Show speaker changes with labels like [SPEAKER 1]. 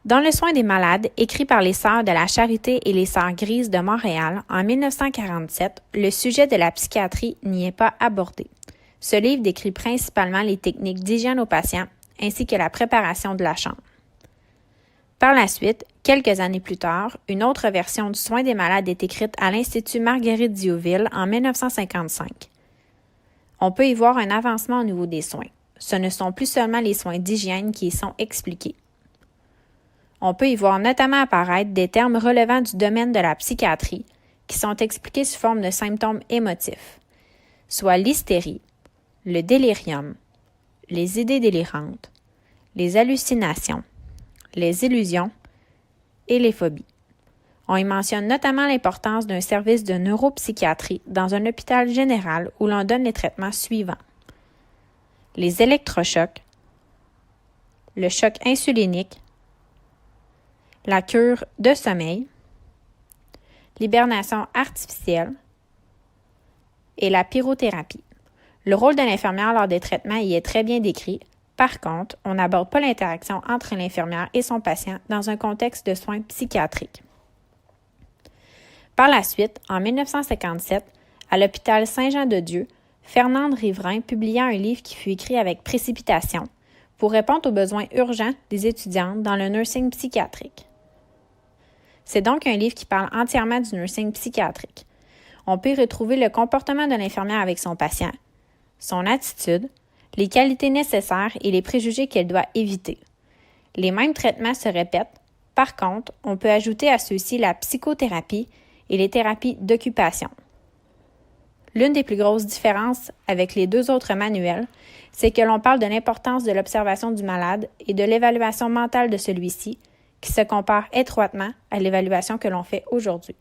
[SPEAKER 1] Dans le soin des malades, écrit par les Sœurs de la Charité et les Sœurs Grises de Montréal en 1947, le sujet de la psychiatrie n'y est pas abordé. Ce livre décrit principalement les techniques d'hygiène aux patients ainsi que la préparation de la chambre. Par la suite, quelques années plus tard, une autre version du soin des malades est écrite à l'Institut Marguerite Diouville en 1955. On peut y voir un avancement au niveau des soins. Ce ne sont plus seulement les soins d'hygiène qui y sont expliqués. On peut y voir notamment apparaître des termes relevant du domaine de la psychiatrie qui sont expliqués sous forme de symptômes émotifs, soit l'hystérie, le délirium, les idées délirantes, les hallucinations, les illusions et les phobies. On y mentionne notamment l'importance d'un service de neuropsychiatrie dans un hôpital général où l'on donne les traitements suivants: les électrochocs, le choc insulinique, la cure de sommeil, l'hibernation artificielle et la pyrothérapie. Le rôle de l'infirmière lors des traitements y est très bien décrit. Par contre, on n'aborde pas l'interaction entre l'infirmière et son patient dans un contexte de soins psychiatriques. Par la suite, en 1957, à l'hôpital Saint-Jean-de-Dieu, Fernande Riverain publia un livre qui fut écrit avec précipitation pour répondre aux besoins urgents des étudiantes dans le nursing psychiatrique. C'est donc un livre qui parle entièrement du nursing psychiatrique. On peut y retrouver le comportement de l'infirmière avec son patient, son attitude, les qualités nécessaires et les préjugés qu'elle doit éviter. Les mêmes traitements se répètent. Par contre, on peut ajouter à ceux-ci la psychothérapie et les thérapies d'occupation. L'une des plus grosses différences avec les deux autres manuels, c'est que l'on parle de l'importance de l'observation du malade et de l'évaluation mentale de celui-ci, qui se compare étroitement à l'évaluation que l'on fait aujourd'hui.